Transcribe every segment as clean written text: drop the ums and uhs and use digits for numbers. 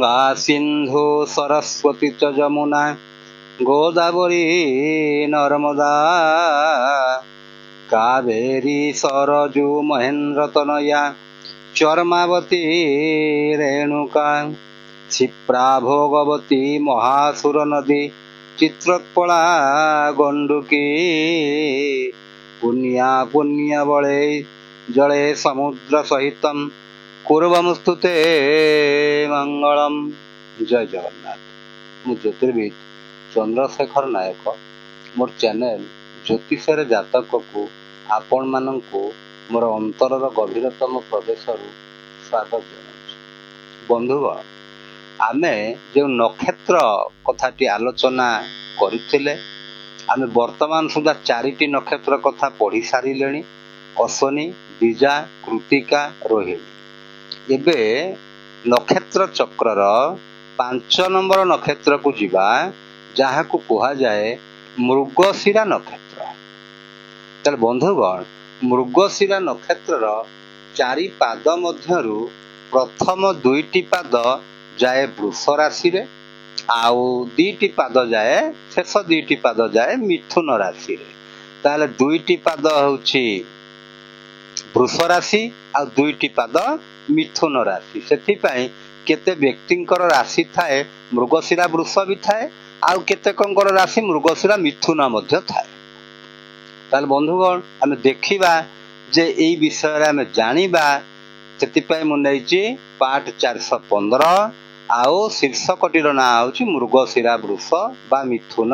गंगा सिंधु सरस्वती च जमुना गोदावरी नर्मदा कावेरी सरजू महेंद्र तनया चर्मावती रेणुका क्षिप्रा भोगवती महासुर नदी चित्रोत्पला गंडुकी पुण्या पुण्य बले जले समुद्र सहित कुर्वमुस्तुते मंगलम। जय जगन्नाथ। मु ज्योतिर्विद चंद्रशेखर नायक मोर चैनल ज्योतिषर जातक को आपण मानू मोर अंतरर गभीरतम प्रदेश स्वागत जनाऊँ। बंधुगण आमे जो नक्षत्र कथाटी आलोचना करथिले आमे वर्तमान सुधा 4टी नक्षत्र कथा पढ़ी सारिलेनी अश्विनी बीजा कृतिका रोहिणी। एबे नक्षत्र चक्रर 5 नंबर नक्षत्र को जीवा जहाँ को कहा जाए मृगशिरा नक्षत्र। ताले बंधुगण मृगशिरा नक्षत्रर 4 पाद मध्यरु प्रथम 2टी पाद जाए वृष राशि रे आउ 2टी पाद जाए शेष 2टी पाद जाए मिथुन राशि रे। ताले 2टी पाद होछि वृष राशि आ 2टी पाद मिथुन राशि। सेथि पई केते व्यक्तिंकर राशि थाए मृगशिरा वृष भी थाए आउ केतेकंकर राशि मृगशिरा मिथुन मध्य थाए। ताले बंधुगण आमे देखिबा जे एई विषय रे आमे जानिबा सेथि पई मु नैछि पाठ 415 आउ शीर्षकटीर ना होछि मृगशिरा वृष बा मिथुन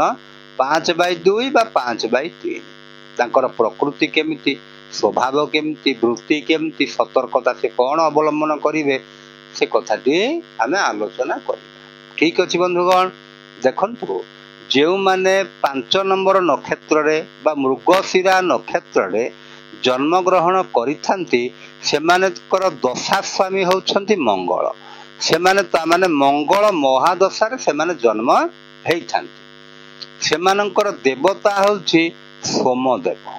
5/2 बा 5/3। तांकर प्रकृति केमिति स्वभाव केमिति वृत्ति केमिति सतर्कता से कौन अवलंबन करिवे से कथाटी आमे आलोचना करिबा। ठीक अछि बंधुगण देखंतु जेउ माने 5 नंबर नक्षत्र रे बा मृगशिरा नक्षत्र रे जन्म ग्रहण करिथांती सेमानकर दशा स्वामी होउछंती मंगल। सेमाने ता माने मंगल महादशा रे सेमाने जन्म हेइथांती। सेमानकर देवता होउछि सोमदेव।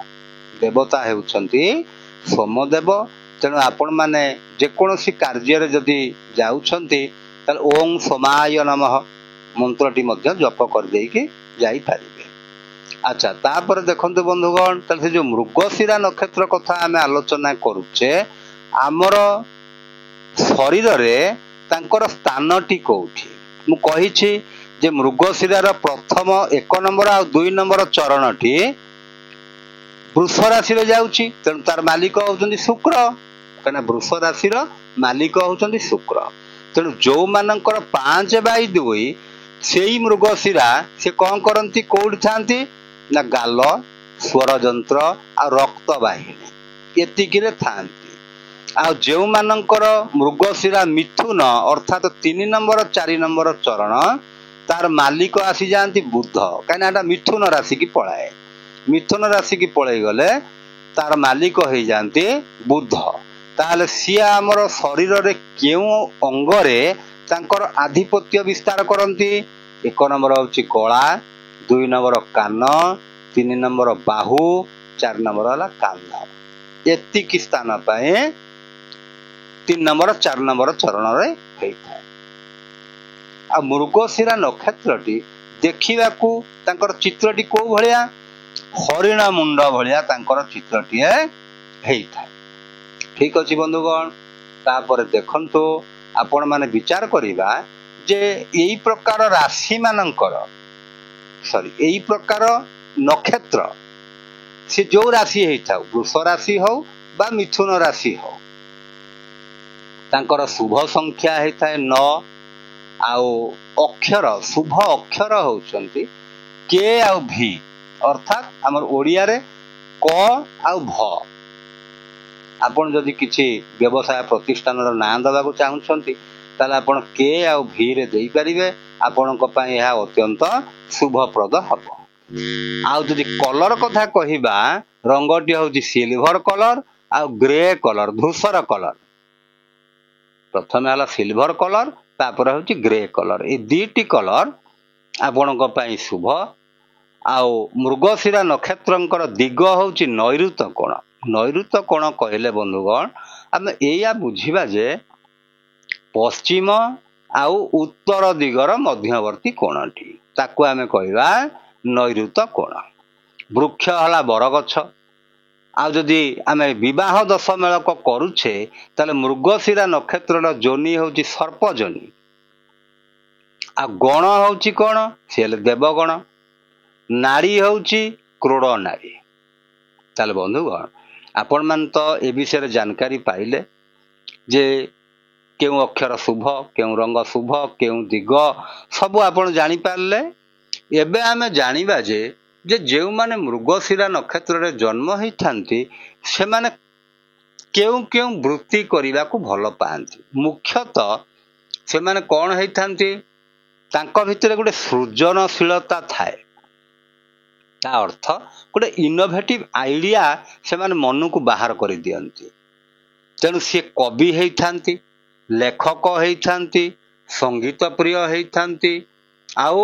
देवता हेउछंती सोमदेव। तेणु आपण माने जेकोसी कार्य रे जदि जाउछंती ताल ओम सोमाय नमः मंत्रटी मध्य जप कर देइके जाई पारिबे। अच्छा तापर देखंतु बंधुगण ताल से जो मृगशिरा नक्षत्र कथा आमे आलोचना करूचे आमर शरीर रे तांकर स्थानटी कोठी मु कहिछि जे मृगशिरार प्रथम 1 नंबर आ 2 नंबर चरणटी वृष राशि रे जाउछि। तेणु तार मालिक होउछन्ती शुक्र कना वृष राशि रो मालिक होउछन्ती शुक्र। तेणु जो मानकर 5/2 सेई मृगशिरा से कौन करंती कोउठ थांती ना गाल स्वर जंत्र आ रक्त वाहिनी एतिकिरे थांती। आ जो मानकर मृगशिरा मिथुन अर्थात 3 नंबर 4 नंबर चरण तार मालिक आसी जांती बुध कना एटा मिथुन राशि की पळाए। मिथुन राशि की पळै गले तार मालिक हो जांती बुध। ताले सिया हमर शरीर रे केउ अंग रे तांकर आधिपत्य विस्तार करंती। 1 नंबर होछि कोळा 2 नंबर कान 3 नंबर बाहु 4 नंबर हला कांध एति की स्थान पाए 3 नंबर 4 नंबर चरण रे हेइथाय। आ मृगशिरा नक्षत्रटी देखिबाकू तांकर चित्रटी को भलिया हरिण मुंड भलिया तांकर चित्रटी हेइथाय। ठीक अछि बंधुगण तापर देखंतु आपण माने विचार करिबा जे एई प्रकार राशि मानकर एई प्रकार नक्षत्र से जो राशि हेइथाउ वृष राशि हो बा मिथुन राशि हो तांकर शुभ संख्या हेइथाय 9 आउ अक्षर शुभ अक्षर होउछंती के आउ भी अर्थात हमर ओडिया रे क आउ भ। आपण जदि किछि व्यवसाय प्रतिष्ठान रो नाम दबाको चाहुछंती ताले आपण के आउ भी रे देई परिबे आपण को पय यह अत्यंत शुभप्रद हबो। आउ जदि कलर कथा कहिबा रंगटी होउची सिल्वर कलर आउ ग्रे कलर धूसर कलर। प्रथम हला सिल्वर कलर तापर होउची ग्रे कलर ए दीटी कलर आपण को पय शुभ। आउ मृगशिरा नक्षत्रंकर दिग होउची नैऋत कोण। नैऋत कोण कहले बंधुगण आमे एया बुझिबा जे पश्चिम ଆଉ ଉତ୍ତର ଦିଗର ମଧ୍ୟବର୍ତ୍ତୀ କୋଣଟି, ତାକୁ ଆମେ କହିବା ନୈಋତ କୋଣ। ବୃକ୍ଷ ହେଲା ବରଗଛ। ଆଉ ଯଦି ଆମେ ବିବାହ ଦଶମେଳକ କରୁଛେ ତାହେଲେ ମୃଗଶିରା ନକ୍ଷତ୍ରର ଯୋନି ହେଉଛି ସର୍ପଯୋନି। ଆଉ ଗଣ ହେଉଛି କ'ଣ? ସେ ହେଲେ ଦେବଗଣ। ନାରୀ ହେଉଛି କ୍ରୋଡ଼ ନାରୀ। ତାହେଲେ ବନ୍ଧୁଗଣ, ଆପଣମାନେ ତ ଏ ବିଷୟରେ ଜାନକାରୀ ପାଇଲେ ଯେ କେଉଁ ଅକ୍ଷର ଶୁଭ, କେଉଁ ରଙ୍ଗ ଶୁଭ, କେଉଁ ଦିଗ, ସବୁ ଆପଣ ଜାଣିପାରିଲେ। ଏବେ ଆମେ ଜାଣିବା ଯେ ଯେଉଁମାନେ ମୃଗଶିରା ନକ୍ଷତ୍ରରେ ଜନ୍ମ ହେଇଥାନ୍ତି ସେମାନେ କେଉଁ କେଉଁ ବୃତ୍ତି କରିବାକୁ ଭଲ ପାଆନ୍ତି। ମୁଖ୍ୟତଃ ସେମାନେ କ'ଣ ହେଇଥାନ୍ତି? ତାଙ୍କ ଭିତରେ ଗୋଟେ ସୃଜନଶୀଳତା ଥାଏ। ତା ଅର୍ଥ ଗୋଟେ ଇନୋଭେଟିଭ ଆଇଡ଼ିଆ ସେମାନେ ମନକୁ ବାହାର କରିଦିଅନ୍ତି। ତେଣୁ ସିଏ କବି ହେଇଥାନ୍ତି, ଲେଖକ ହେଇଥାନ୍ତି, ସଙ୍ଗୀତ ପ୍ରିୟ ହେଇଥାନ୍ତି। ଆଉ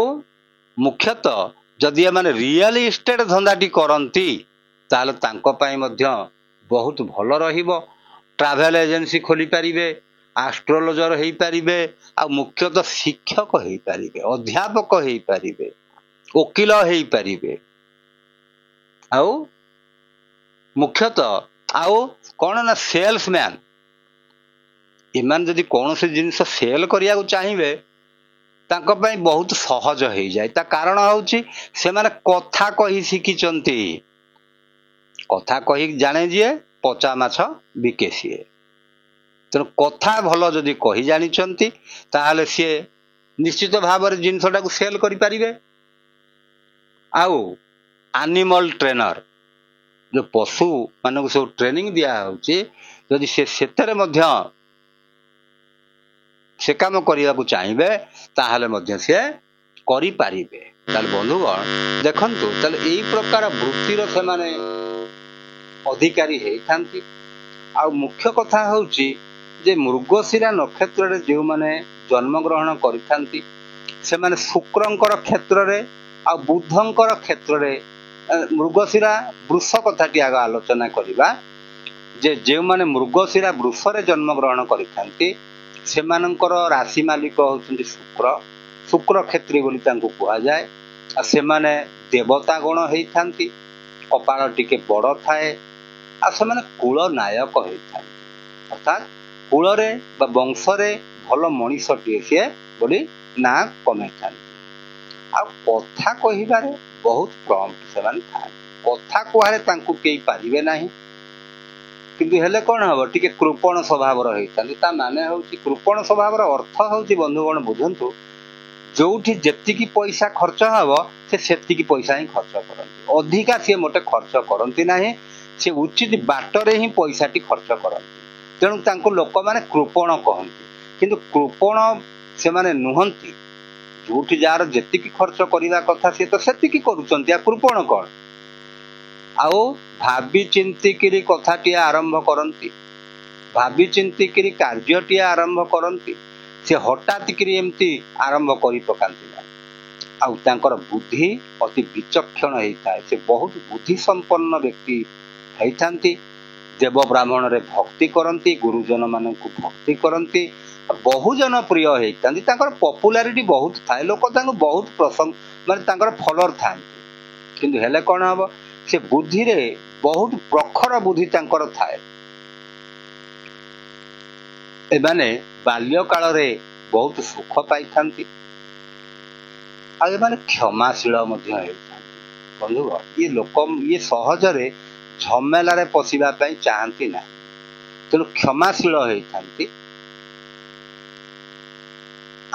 ମୁଖ୍ୟତଃ ଯଦି ଏମାନେ ରିଅଲ ଇଷ୍ଟେଟ ଧନ୍ଦାଟି କରନ୍ତି ତାହେଲେ ତାଙ୍କ ପାଇଁ ମଧ୍ୟ ବହୁତ ଭଲ ରହିବ। ଟ୍ରାଭେଲ ଏଜେନ୍ସି ଖୋଲିପାରିବେ, ଆଷ୍ଟ୍ରୋଲୋଜର ହେଇପାରିବେ, ଆଉ ମୁଖ୍ୟତଃ ଶିକ୍ଷକ ହେଇପାରିବେ, ଅଧ୍ୟାପକ ହେଇପାରିବେ, ଓକିଲ ହେଇପାରିବେ। ଆଉ ମୁଖ୍ୟତଃ ଆଉ କ'ଣ ନା ସେଲ୍ସମ୍ୟାନ୍। ଏମାନେ ଯଦି କୌଣସି ଜିନିଷ ସେଲ୍ କରିବାକୁ ଚାହିଁବେ ତାଙ୍କ ପାଇଁ ବହୁତ ସହଜ ହେଇଯାଏ। ତା କାରଣ ହେଉଛି ସେମାନେ କଥା କହି ଶିଖିଛନ୍ତି। କଥା କହି ଜାଣେ ଯିଏ ପଚା ମାଛ ବିକେ ସିଏ। ତେଣୁ କଥା ଭଲ ଯଦି କହି ଜାଣିଛନ୍ତି ତାହେଲେ ସିଏ ନିଶ୍ଚିତ ଭାବରେ ଜିନିଷଟାକୁ ସେଲ୍ କରିପାରିବେ। ଆଉ ଆନିମଲ ଟ୍ରେନର, ଯେଉଁ ପଶୁମାନଙ୍କୁ ସବୁ ଟ୍ରେନିଂ ଦିଆହେଉଛି, ଯଦି ସେଥିରେ ମଧ୍ୟ ସେ କାମ କରିବାକୁ ଚାହିଁବେ ତାହେଲେ ମଧ୍ୟ ସେ କରିପାରିବେ। ତାହେଲେ ବନ୍ଧୁଗଣ ଦେଖନ୍ତୁ, ତାହେଲେ ଏଇ ପ୍ରକାର ବୃତ୍ତିର ସେମାନେ ଅଧିକାରୀ ହେଇଥାନ୍ତି। ଆଉ ମୁଖ୍ୟ କଥା ହେଉଛି ଯେ ମୃଗଶିରା ନକ୍ଷତ୍ରରେ ଯେଉଁମାନେ ଜନ୍ମଗ୍ରହଣ କରିଥାନ୍ତି ସେମାନେ ଶୁକ୍ରଙ୍କର କ୍ଷେତ୍ରରେ ଆଉ ବୁଧଙ୍କର କ୍ଷେତ୍ରରେ, ମୃଗଶିରା ବୃଷ କଥାଟି ଆଗ ଆଲୋଚନା କରିବା ଯେ ଯେଉଁମାନେ ମୃଗଶିରା ବୃଷରେ ଜନ୍ମଗ୍ରହଣ କରିଥାନ୍ତି ସେମାନଙ୍କର ରାଶି ମାଲିକ ହେଉଛନ୍ତି ଶୁକ୍ର। ଶୁକ୍ର କ୍ଷେତ୍ରୀ ବୋଲି ତାଙ୍କୁ କୁହାଯାଏ। ଆଉ ସେମାନେ ଦେବତା ଗଣ ହେଇଥାନ୍ତି, କପାଳ ଟିକେ ବଡ଼ ଥାଏ, ଆଉ ସେମାନେ କୂଳ ନାୟକ ହେଇଥାନ୍ତି। ଅର୍ଥାତ୍ କୂଳରେ ବା ବଂଶରେ ଭଲ ମଣିଷଟିଏ ସିଏ ବୋଲି ନାଁ କମେଇଥାନ୍ତି। ଆଉ କଥା କହିବାରେ ବହୁତ ପ୍ରମ୍ପ୍ଟ ସେମାନେ ଥାନ୍ତି। କଥା କୁହାରେ ତାଙ୍କୁ କେହି ପାରିବେ ନାହିଁ। କିନ୍ତୁ ହେଲେ କ'ଣ ହେବ, ଟିକେ କୃପଣ ସ୍ୱଭାବର ହେଇଥାନ୍ତି। ତା ମାନେ ହେଉଛି କୃପଣ ସ୍ୱଭାବର ଅର୍ଥ ହେଉଛି ବନ୍ଧୁଗଣ ବୁଝନ୍ତୁ, ଯୋଉଠି ଯେତିକି ପଇସା ଖର୍ଚ୍ଚ ହେବ ସେ ସେତିକି ପଇସା ହିଁ ଖର୍ଚ୍ଚ କରନ୍ତି। ଅଧିକା ସିଏ ମୋଟେ ଖର୍ଚ୍ଚ କରନ୍ତି ନାହିଁ। ସେ ଉଚିତ ବାଟରେ ହିଁ ପଇସାଟି ଖର୍ଚ୍ଚ କରନ୍ତି। ତେଣୁ ତାଙ୍କୁ ଲୋକମାନେ କୃପଣ କହନ୍ତି। କିନ୍ତୁ କୃପଣ ସେମାନେ ନୁହନ୍ତି। ଯୋଉଠି ଯାହାର ଯେତିକି ଖର୍ଚ୍ଚ କରିବା କଥା ସିଏ ତ ସେତିକି କରୁଛନ୍ତି, ଆଉ କୃପଣ କ'ଣ? ଆଉ ଭାବି ଚିନ୍ତିକିରି କଥାଟିଏ ଆରମ୍ଭ କରନ୍ତି, ଭାବି ଚିନ୍ତିକିରି କାର୍ଯ୍ୟଟିଏ ଆରମ୍ଭ କରନ୍ତି। ସେ ହଠାତ୍ କିରି ଏମିତି ଆରମ୍ଭ କରି ପକାନ୍ତି ନାହିଁ। ଆଉ ତାଙ୍କର ବୁଦ୍ଧି ଅତି ବିଚକ୍ଷଣ ହେଇଥାଏ। ସେ ବହୁତ ବୁଦ୍ଧି ସମ୍ପନ୍ନ ବ୍ୟକ୍ତି ହେଇଥାନ୍ତି। ଦେବ ବ୍ରାହ୍ମଣରେ ଭକ୍ତି କରନ୍ତି, ଗୁରୁଜନ ମାନଙ୍କୁ ଭକ୍ତି କରନ୍ତି, ବହୁଜନ ପ୍ରିୟ ହେଇଥାନ୍ତି। ତାଙ୍କର ପପୁଲାରିଟି ବହୁତ ଥାଏ, ଲୋକ ତାଙ୍କୁ ବହୁତ ମାନେ ତାଙ୍କର ଫଲୋଅର ଥାନ୍ତି। କିନ୍ତୁ ହେଲେ କ'ଣ ହେବ, ସେ ବୁଦ୍ଧିରେ ବହୁତ ପ୍ରଖର ବୁଦ୍ଧି ତାଙ୍କର ଥାଏ। ଏମାନେ ବାଲ୍ୟ କାଳରେ ବହୁତ ସୁଖ ପାଇଥାନ୍ତି। ଆଉ ଏମାନେ କ୍ଷମାଶୀଳ ମଧ୍ୟ ହେଇଥାନ୍ତି। ବନ୍ଧୁଗଣ ଇଏ ସହଜରେ ଝମେଲାରେ ପଶିବା ପାଇଁ ଚାହାନ୍ତି ନାହିଁ। ତେଣୁ କ୍ଷମାଶୀଳ ହେଇଥାନ୍ତି।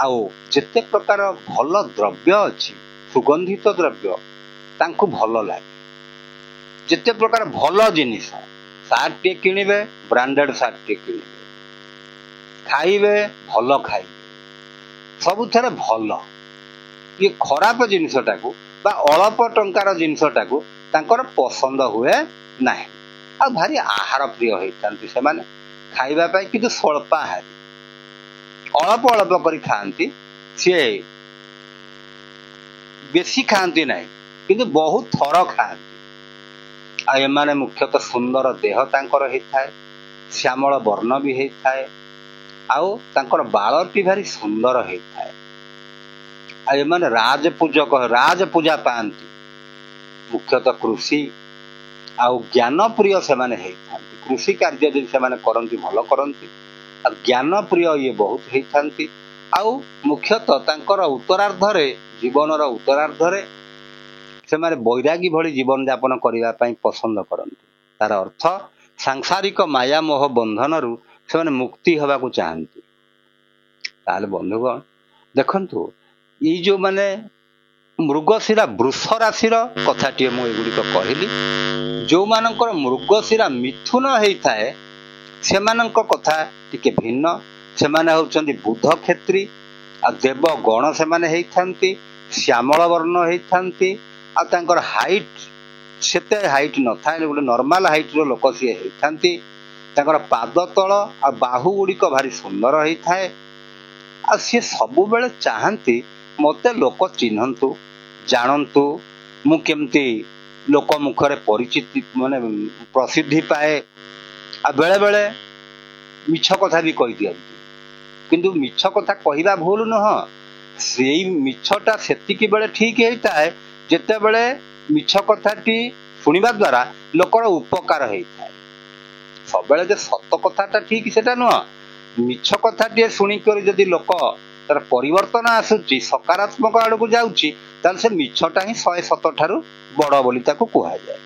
ଆଉ ଯେତେ ପ୍ରକାର ଭଲ ଦ୍ରବ୍ୟ ଅଛି, ସୁଗନ୍ଧିତ ଦ୍ରବ୍ୟ ତାଙ୍କୁ ଭଲ ଲାଗେ। ଯେତେ ପ୍ରକାର ଭଲ ଜିନିଷ, ସାର୍ଟଟିଏ କିଣିବେ ବ୍ରାଣ୍ଡେଡ ସାର୍ଟଟିଏ କିଣିବେ, ଖାଇବେ ଭଲ ଖାଇବେ, ସବୁଥିରେ ଭଲ। ଇଏ ଖରାପ ଜିନିଷଟାକୁ ବା ଅଳ୍ପ ଟଙ୍କାର ଜିନିଷଟାକୁ ତାଙ୍କର ପସନ୍ଦ ହୁଏ ନାହିଁ। ଆଉ ଭାରି ଆହାର ପ୍ରିୟ ହେଇଥାନ୍ତି ସେମାନେ, ଖାଇବା ପାଇଁ କିନ୍ତୁ ସ୍ୱଳ୍ପାହାରୀ, ଅଳ୍ପ ଅଳ୍ପ କରି ଖାଆନ୍ତି। ସିଏ ବେଶୀ ଖାଆନ୍ତି ନାହିଁ, କିନ୍ତୁ ବହୁତ ଥର ଖାଆନ୍ତି। ଆଉ ଏମାନେ ମୁଖ୍ୟତଃ ସୁନ୍ଦର ଦେହ ତାଙ୍କର ହେଇଥାଏ, ଶ୍ୟାମଳ ବର୍ଣ୍ଣ ବି ହେଇଥାଏ। ଆଉ ତାଙ୍କର ବାଳଟି ଭାରି ସୁନ୍ଦର ହେଇଥାଏ। ଆଉ ଏମାନେ ରାଜପୂଜା ପାଆନ୍ତି। ମୁଖ୍ୟତଃ କୃଷି ଆଉ ଜ୍ଞାନ ପ୍ରିୟ ସେମାନେ ହେଇଥାନ୍ତି। କୃଷି କାର୍ଯ୍ୟ ଯଦି ସେମାନେ କରନ୍ତି ଭଲ କରନ୍ତି। ଆଉ ଜ୍ଞାନ ପ୍ରିୟ ଇଏ ବହୁତ ହେଇଥାନ୍ତି। ଆଉ ମୁଖ୍ୟତଃ ତାଙ୍କର ଜୀବନର ଉତ୍ତରାର୍ଦ୍ଧରେ ସେମାନେ ବୈରାଗୀ ଭଳି ଜୀବନଯାପନ କରିବା ପାଇଁ ପସନ୍ଦ କରନ୍ତି। ତାର ଅର୍ଥ ସାଂସାରିକ ମାୟାମୋହ ବନ୍ଧନରୁ ସେମାନେ ମୁକ୍ତି ହେବାକୁ ଚାହାନ୍ତି। ତାହେଲେ ବନ୍ଧୁଗଣ ଦେଖନ୍ତୁ, ଏଇ ଯେଉଁମାନେ ମୃଗଶିରା ବୃଷ ରାଶିର କଥାଟିଏ ମୁଁ ଏଗୁଡ଼ିକ କହିଲି। ଯେଉଁମାନଙ୍କର ମୃଗଶିରା ମିଥୁନ ହେଇଥାଏ ସେମାନଙ୍କ କଥା ଟିକେ ଭିନ୍ନ। ସେମାନେ ହେଉଛନ୍ତି ବୁଧ କ୍ଷେତ୍ରୀ। ଆଉ ଦେବଗଣ ସେମାନେ ହେଇଥାନ୍ତି, ଶ୍ୟାମଳ ବର୍ଣ୍ଣ ହେଇଥାନ୍ତି। ଆଉ ତାଙ୍କର ହାଇଟ୍ ସେତେ ହାଇଟ୍ ନଥାଏ, ଗୋଟେ ନର୍ମାଲ ହାଇଟ୍ର ଲୋକ ସିଏ ହେଇଥାନ୍ତି। ତାଙ୍କର ପାଦ ତଳ ଆଉ ବାହୁ ଗୁଡ଼ିକ ଭାରି ସୁନ୍ଦର ହେଇଥାଏ। ଆଉ ସିଏ ସବୁବେଳେ ଚାହାନ୍ତି ମୋତେ ଲୋକ ଚିହ୍ନନ୍ତୁ, ଜାଣନ୍ତୁ, ମୁଁ କେମିତି ଲୋକ ମୁଖରେ ପରିଚିତି ପ୍ରସିଦ୍ଧି ପାଏ। ଆଉ ବେଳେବେଳେ ମିଛ କଥା ବି କହିଦିଅନ୍ତି। କିନ୍ତୁ ମିଛ କଥା କହିବା ଭୁଲ ନୁହଁ। ସେଇ ମିଛଟା ସେତିକି ବେଳେ ଠିକ୍ ହେଇଥାଏ ଯେତେବେଳେ ମିଛ କଥାଟି ଶୁଣିବା ଦ୍ୱାରା ଲୋକର ଉପକାର ହେଇଥାଏ। ସବୁବେଳେ ଯେ ସତ କଥାଟା ଠିକ୍ ସେଟା ନୁହଁ। ମିଛ କଥାଟିଏ ଶୁଣିକରି ଯଦି ଲୋକ ତାର ପରିବର୍ତ୍ତନ ଆସୁଛି, ସକାରାତ୍ମକ ଆଡ଼କୁ ଯାଉଛି, ତାହେଲେ ସେ ମିଛଟା ହିଁ 100 ଠାରୁ ବଡ଼ ବୋଲି ତାକୁ କୁହାଯାଏ।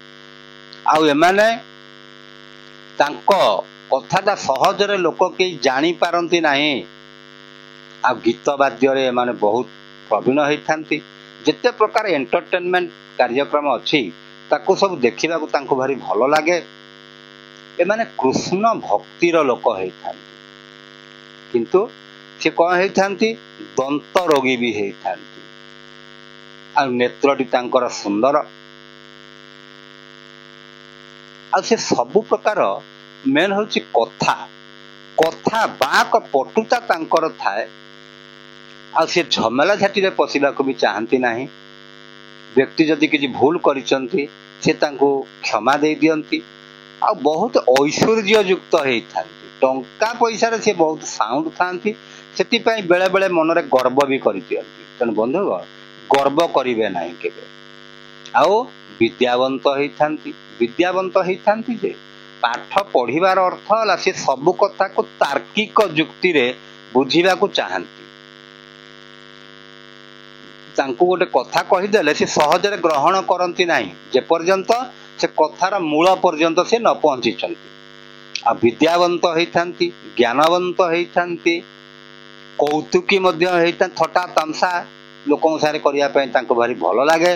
ଆଉ ଏମାନେ ତାଙ୍କ କଥାଟା ସହଜରେ ଲୋକ କେହି ଜାଣିପାରନ୍ତି ନାହିଁ। ଆଉ ଗୀତ ବାଦ୍ୟରେ ଏମାନେ ବହୁତ ପ୍ରବୀଣ ହେଇଥାନ୍ତି। ଯେତେ ପ୍ରକାର ଏଣ୍ଟରଟେନମେଣ୍ଟ କାର୍ଯ୍ୟକ୍ରମ ଅଛି ତାକୁ ସବୁ ଦେଖିବାକୁ ତାଙ୍କୁ ଭାରି ଭଲ ଲାଗେ। ଏମାନେ କୃଷ୍ଣ ଭକ୍ତିର ଲୋକ ହେଇଥାନ୍ତି। କିନ୍ତୁ ସେ କ'ଣ ହେଇଥାନ୍ତି? ଦନ୍ତ ରୋଗୀ ବି ହେଇଥାନ୍ତି। ଆଉ ନେତ୍ରଟି ତାଙ୍କର ସୁନ୍ଦର। ଆଉ ସେ ସବୁ ପ୍ରକାର ମେନ୍ ହେଉଛି କଥା ବାକ ପଟୁତା ତାଙ୍କର ଥାଏ। ଆଉ ସେ ଝମେଲା ଝାଟିରେ ପଶିବାକୁ ବି ଚାହାନ୍ତି ନାହିଁ। ବ୍ୟକ୍ତି ଯଦି କିଛି ଭୁଲ କରିଛନ୍ତି ସେ ତାଙ୍କୁ କ୍ଷମା ଦେଇ ଦିଅନ୍ତି। ଆଉ ବହୁତ ଐଶ୍ୱର୍ଯ୍ୟଯୁକ୍ତ ହେଇଥାନ୍ତି। ଟଙ୍କା ପଇସାରେ ସେ ବହୁତ ସାଉଣ୍ଡ ଥାନ୍ତି। ସେଥିପାଇଁ ବେଳେବେଳେ ମନରେ ଗର୍ବ ବି କରିଦିଅନ୍ତି। ତେଣୁ ବନ୍ଧୁଗଣ ଗର୍ବ କରିବେ ନାହିଁ କେବେ। ଆଉ ବିଦ୍ୟାବନ୍ତ ହେଇଥାନ୍ତି ଯେ ପାଠ ପଢ଼ିବାର ଅର୍ଥ ହେଲା ସେ ସବୁ କଥାକୁ ତାର୍କିକ ଯୁକ୍ତିରେ ବୁଝିବାକୁ ଚାହାନ୍ତି। ତାଙ୍କୁ ଗୋଟେ କଥା କହିଦେଲେ ସେ ସହଜରେ ଗ୍ରହଣ କରନ୍ତି ନାହିଁ, ଯେପର୍ଯ୍ୟନ୍ତ ସେ କଥାର ମୂଳ ପର୍ଯ୍ୟନ୍ତ ସେ ନ ପହଞ୍ଚିଛନ୍ତି। ଆଉ ବିଦ୍ୟାବନ୍ତ ହେଇଥାନ୍ତି, ଜ୍ଞାନବନ୍ତ ହେଇଥାନ୍ତି, କୌତୁକୀ ମଧ୍ୟ ହେଇଥାନ୍ତି। ଥଟ୍ଟା ତାମସା ଲୋକଙ୍କ ସାଙ୍ଗରେ କରିବା ପାଇଁ ତାଙ୍କୁ ଭାରି ଭଲ ଲାଗେ।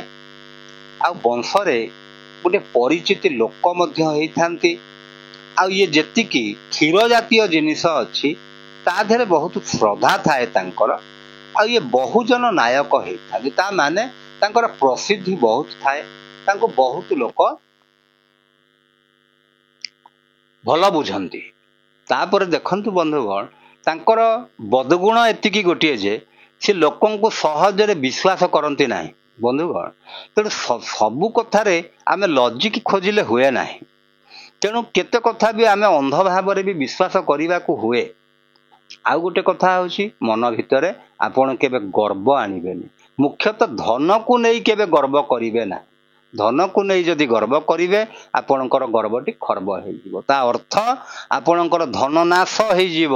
ଆଉ ବଂଶରେ ଗୋଟେ ପରିଚିତି ଲୋକ ମଧ୍ୟ ହେଇଥାନ୍ତି। ଆଉ ଇଏ ଯେତିକି କ୍ଷୀର ଜାତୀୟ ଜିନିଷ ଅଛି ତା ଦେହରେ ବହୁତ ଶ୍ରଦ୍ଧା ଥାଏ ତାଙ୍କର। ଆଉ ଇଏ ବହୁଜନ ନାୟକ ହେଇଥାନ୍ତି। ତା ମାନେ ତାଙ୍କର ପ୍ରସିଦ୍ଧି ବହୁତ ଥାଏ। ତାଙ୍କୁ ବହୁତ ଲୋକ ଭଲ ବୁଝନ୍ତି। ତାପରେ ଦେଖନ୍ତୁ ବନ୍ଧୁଗଣ, ତାଙ୍କର ବଦଗୁଣ ଏତିକି ଗୋଟିଏ ଯେ ସେ ଲୋକଙ୍କୁ ସହଜରେ ବିଶ୍ୱାସ କରନ୍ତି ନାହିଁ। ବନ୍ଧୁଗଣ ତେଣୁ ସବୁ କଥାରେ ଆମେ ଲଜିକ୍ ଖୋଜିଲେ ହୁଏ ନାହିଁ। ତେଣୁ କେତେ କଥା ବି ଆମେ ଅନ୍ଧ ଭାବରେ ବି ବିଶ୍ୱାସ କରିବାକୁ ହୁଏ। ଆଉ ଗୋଟେ କଥା ହେଉଛି ମନ ଭିତରେ ଆପଣ କେବେ ଗର୍ବ ଆଣିବେନି। ମୁଖ୍ୟତଃ ଧନକୁ ନେଇ କେବେ ଗର୍ବ କରିବେ ନାହିଁ। ଧନକୁ ନେଇ ଯଦି ଗର୍ବ କରିବେ ଆପଣଙ୍କର ଗର୍ବଟି ଖର୍ବ ହେଇଯିବ। ତା ଅର୍ଥ ଆପଣଙ୍କର ଧନ ନାଶ ହେଇଯିବ।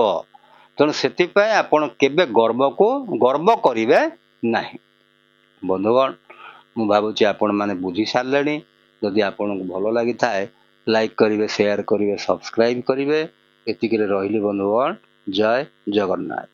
ତେଣୁ ସେଥିପାଇଁ ଆପଣ କେବେ ଗର୍ବ କରିବେ ନାହିଁ। ବନ୍ଧୁଗଣ ମୁଁ ଭାବୁଛି ଆପଣମାନେ ବୁଝି ସାରିଲେଣି। ଯଦି ଆପଣଙ୍କୁ ଭଲ ଲାଗିଥାଏ ଲାଇକ୍ କରିବେ, ସେୟାର କରିବେ, ସବସ୍କ୍ରାଇବ୍ କରିବେ। ଏତିକିରେ ରହିଲି ବନ୍ଧୁଗଣ। ଜୟ ଜଗନ୍ନାଥ।